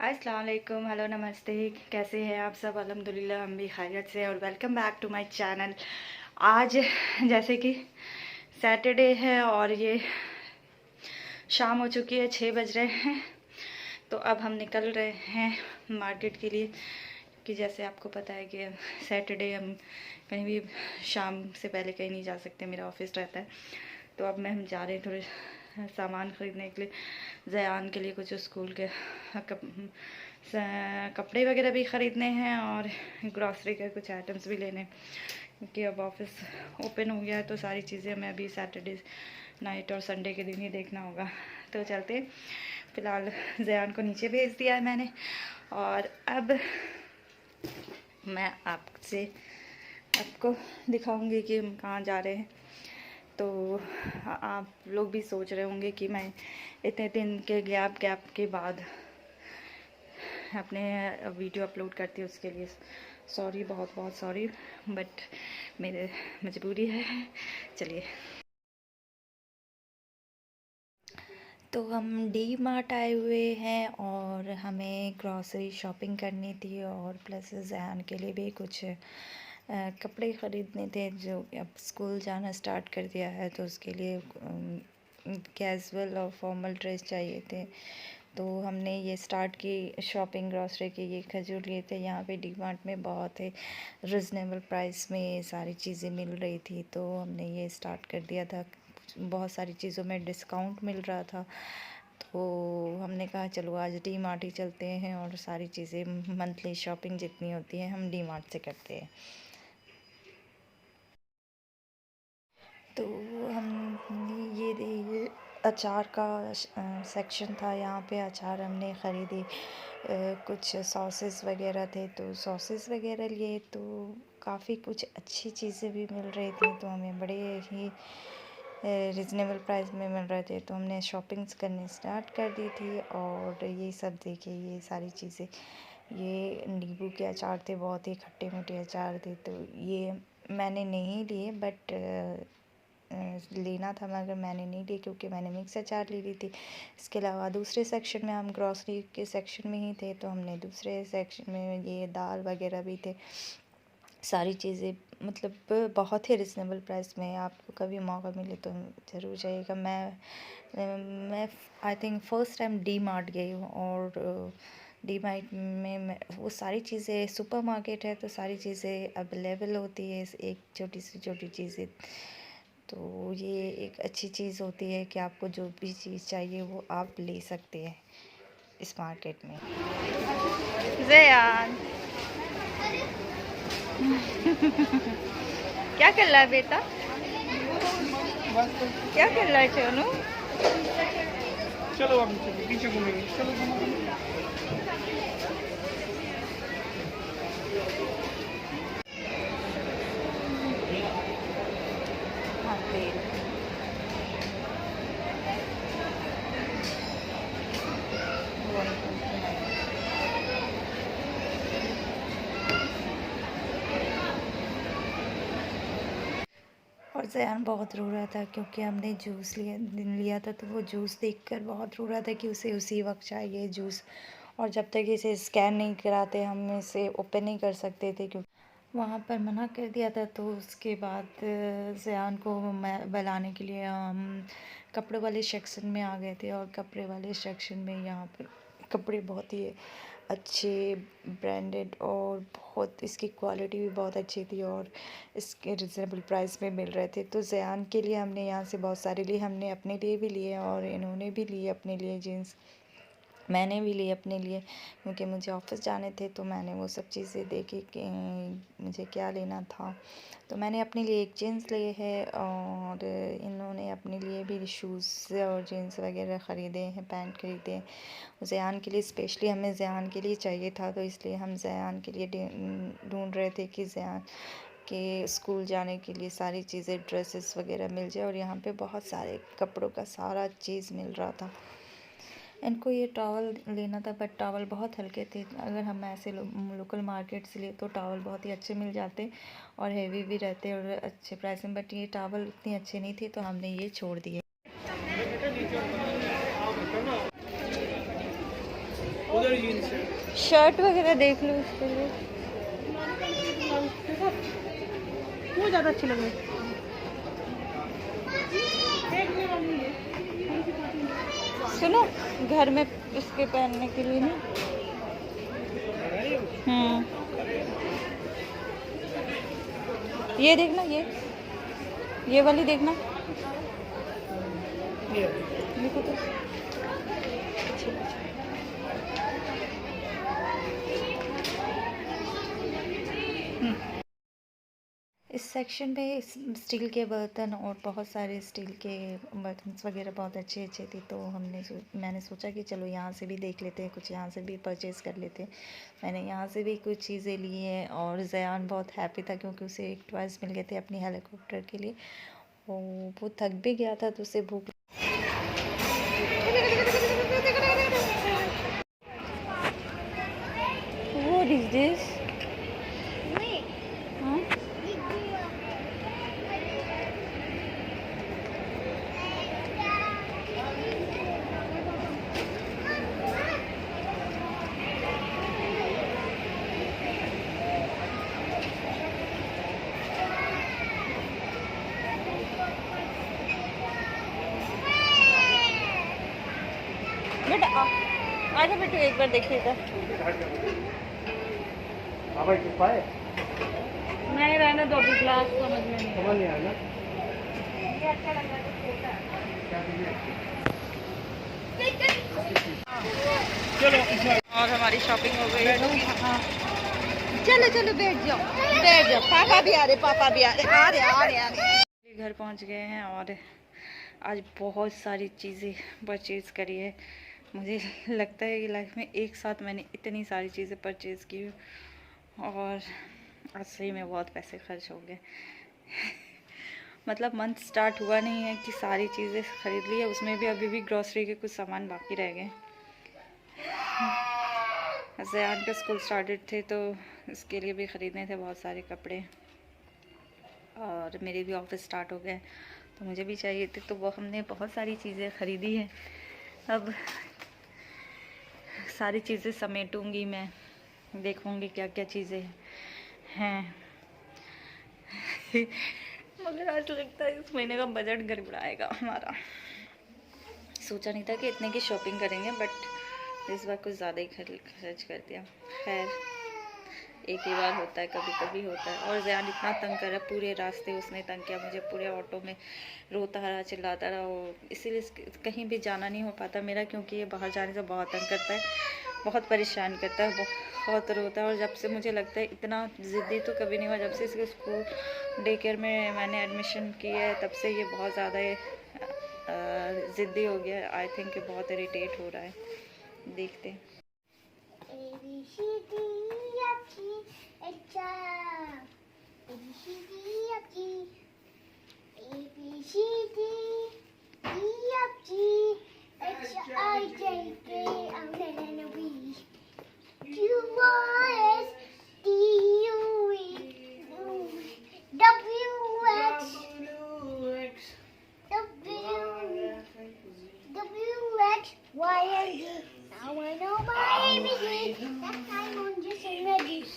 अस्सलाम वालेकुम, हेलो नमस्ते। कैसे हैं आप सब? अल्हम्दुलिल्लाह हम भी खैरियत से। और welcome back to my channel. आज जैसे कि सैटरडे है और ये शाम हो चुकी है, 6 बज रहे हैं। तो अब हम निकल रहे हैं मार्केट के लिए, कि जैसे आपको पता है कि सैटरडे हम कहीं भी शाम से पहले कहीं नहीं जा सकते, मेरा ऑफिस रहता है। तो अब हम जा रहे हैं थोड़े सामान ख़रीदने के लिए, ज़यान के लिए कुछ स्कूल के कपड़े वगैरह भी ख़रीदने हैं और ग्रॉसरी के कुछ आइटम्स भी लेने, क्योंकि अब ऑफिस ओपन हो गया है। तो सारी चीज़ें हमें अभी सैटरडे नाइट और संडे के दिन ही देखना होगा। तो चलते, फ़िलहाल ज़यान को नीचे भेज दिया है मैंने, और अब मैं आपको दिखाऊंगी कि हम कहाँ जा रहे हैं। तो आप लोग भी सोच रहे होंगे कि मैं इतने दिन के गैप के बाद अपने वीडियो अपलोड करती हूँ, उसके लिए सॉरी, बहुत बहुत सॉरी, बट मेरे मजबूरी है। चलिए, तो हम डी मार्ट आए हुए हैं और हमें ग्रॉसरी शॉपिंग करनी थी, और प्लस जैन के लिए भी कुछ कपड़े ख़रीदने थे, जो अब स्कूल जाना स्टार्ट कर दिया है, तो उसके लिए कैजुअल और फॉर्मल ड्रेस चाहिए थे। तो हमने ये स्टार्ट की शॉपिंग ग्रॉसरी की। ये खजूर लिए थे, यहाँ पे डी मार्ट में बहुत ही रिजनेबल प्राइस में ये सारी चीज़ें मिल रही थी, तो हमने ये स्टार्ट कर दिया था। बहुत सारी चीज़ों में डिस्काउंट मिल रहा था, तो हमने कहा चलो आज डी मार्ट ही चलते हैं, और सारी चीज़ें मंथली शॉपिंग जितनी होती है हम डी मार्ट से करते हैं। तो हमने ये अचार का सेक्शन था, यहाँ पे अचार हमने ख़रीदे। कुछ सॉसेस वगैरह थे, तो सॉसेस वगैरह लिए, तो काफ़ी कुछ अच्छी चीज़ें भी मिल रही थी, तो हमें बड़े ही रिजनेबल प्राइस में मिल रहे थे, तो हमने शॉपिंग्स करनी स्टार्ट कर दी थी। और ये सब देखिए, ये सारी चीज़ें, ये नींबू के अचार थे, बहुत ही खट्टे मीठे अचार थे, तो ये मैंने नहीं लिए, बट लेना था, मगर मैंने नहीं ली क्योंकि मैंने मिक्स अचार ले ली थी। इसके अलावा दूसरे सेक्शन में, हम ग्रॉसरी के सेक्शन में ही थे, तो हमने दूसरे सेक्शन में ये दाल वगैरह भी थे, सारी चीज़ें, मतलब बहुत ही रिजनेबल प्राइस में। आपको कभी मौका मिले तो ज़रूर जाइएगा। मैं I think first time D mart गई हूँ, और डी मार्ट में वो सारी चीज़ें, सुपर मार्केट है तो सारी चीज़ें अवेलेबल होती है, एक छोटी से छोटी चीज़ें। तो ये एक अच्छी चीज़ होती है कि आपको जो भी चीज़ चाहिए वो आप ले सकते हैं इस मार्केट में। ज़यान क्या कर रहा है बेटा? क्या कर रहा है चोनू? चलो अब पीछे घूमेंगे, चलो घूमेंगे। हाँ, तेल। और ज़यान बहुत रो रहा था क्योंकि हमने जूस लिया था, तो वो जूस देखकर बहुत रो रहा था कि उसे उसी वक्त चाहिए जूस, और जब तक इसे स्कैन नहीं कराते हम इसे ओपन नहीं कर सकते थे, क्योंकि वहाँ पर मना कर दिया था। तो उसके बाद ज़यान को मैं बलाने के लिए हम कपड़े वाले सेक्शन में आ गए थे, और कपड़े वाले सेक्शन में यहाँ पर कपड़े बहुत ही अच्छे, ब्रांडेड, और बहुत इसकी क्वालिटी भी बहुत अच्छी थी, और इसके रिजनेबल प्राइस में मिल रहे थे। तो ज़यान के लिए हमने यहाँ से बहुत सारे लिए, हमने अपने लिए भी लिए और इन्होंने भी लिए अपने लिए जीन्स, मैंने भी लिए अपने लिए, क्योंकि मुझे ऑफिस जाने थे, तो मैंने वो सब चीज़ें देखी कि मुझे क्या लेना था। तो मैंने अपने लिए एक जीन्स लिए है, और इन्होंने अपने लिए भी शूज़ और जीन्स वगैरह ख़रीदे हैं, पैंट ख़रीदे हैं। ज़यान के लिए स्पेशली हमें ज़यान के लिए चाहिए था, तो इसलिए हम ज़यान के लिए ढूंढ रहे थे कि ज़यान के स्कूल जाने के लिए सारी चीज़ें, ड्रेसेस वगैरह मिल जाए, और यहाँ पे बहुत सारे कपड़ों का सारा चीज़ मिल रहा था। इनको ये टॉवल लेना था, बट टॉवल बहुत हल्के थे। अगर हम ऐसे लोकल मार्केट से ले तो टॉवल बहुत ही अच्छे मिल जाते और हेवी भी रहते और अच्छे प्राइस में, बट ये टॉवल इतनी अच्छे नहीं थे, तो हमने ये छोड़ दिए। उधर जीन्स है। शर्ट वगैरह देख लो उसके लिए। वो ज़्यादा अच्छी लग रही है। सुनो, घर में इसके पहनने के लिए ना। ये देखना, ये वाली देखना। देखो तो अच्छी लग। इस सेक्शन में स्टील के बर्तन और बहुत सारे स्टील के बर्तन वगैरह बहुत अच्छे अच्छे थे, तो मैंने सोचा कि चलो यहाँ से भी देख लेते हैं, कुछ यहाँ से भी परचेज़ कर लेते हैं। मैंने यहाँ से भी कुछ चीज़ें ली हैं और ज़यान बहुत हैप्पी था क्योंकि उसे एक टॉयज़ मिल गए थे अपनी हेलीकॉप्टर के लिए। वो थक भी गया था तो उसे भूख। What is this? Huh? बेटा आजा बेटू, एक बार देखिएगा। नहीं रहने दो, अभी क्लास समझ में नहीं आया ना। चलो और हमारी शॉपिंग हो गई है। चलो चलो बैठ जाओ, पापा भी आ रहे, आ रहे। घर पहुंच गए हैं और आज बहुत सारी चीज़ें परचेज़ करी है। मुझे लगता है कि लाइफ में एक साथ मैंने इतनी सारी चीज़ें परचेज़ की और आज सही में बहुत पैसे खर्च हो गए। मतलब मंथ स्टार्ट हुआ नहीं है कि सारी चीज़ें ख़रीद ली है, उसमें भी अभी भी ग्रॉसरी के कुछ सामान बाकी रह गए। ज़यान का स्कूल स्टार्टेड थे तो इसके लिए भी ख़रीदने थे बहुत सारे कपड़े, और मेरे भी ऑफिस स्टार्ट हो गए तो मुझे भी चाहिए थे, तो वो हमने बहुत सारी चीज़ें ख़रीदी हैं। अब सारी चीज़ें समेटूंगी मैं, देखूंगी क्या क्या चीज़ें हैं। मगर आज लगता है इस महीने का बजट गड़बड़ाएगा हमारा। सोचा नहीं था कि इतने की शॉपिंग करेंगे, बट इस बार कुछ ज़्यादा ही खर्च कर दिया। खैर एक ही बार होता है, कभी कभी होता है। और ज़यान इतना तंग करा, पूरे रास्ते उसने तंग किया मुझे, पूरे ऑटो में रोता रहा, चिल्लाता रहा। वो इसीलिए कहीं भी जाना नहीं हो पाता मेरा, क्योंकि ये बाहर जाने से बहुत तंग करता है, बहुत परेशान करता है, बहुत रोता है। और जब से मुझे लगता है इतना ज़िद्दी तो कभी नहीं हुआ, जब से इसके स्कूल डे केयर में मैंने एडमिशन किया है तब से ये बहुत ज़्यादा ज़िद्दी हो गया है। आई थिंक ये बहुत इरिटेट हो रहा है, देखते हैं।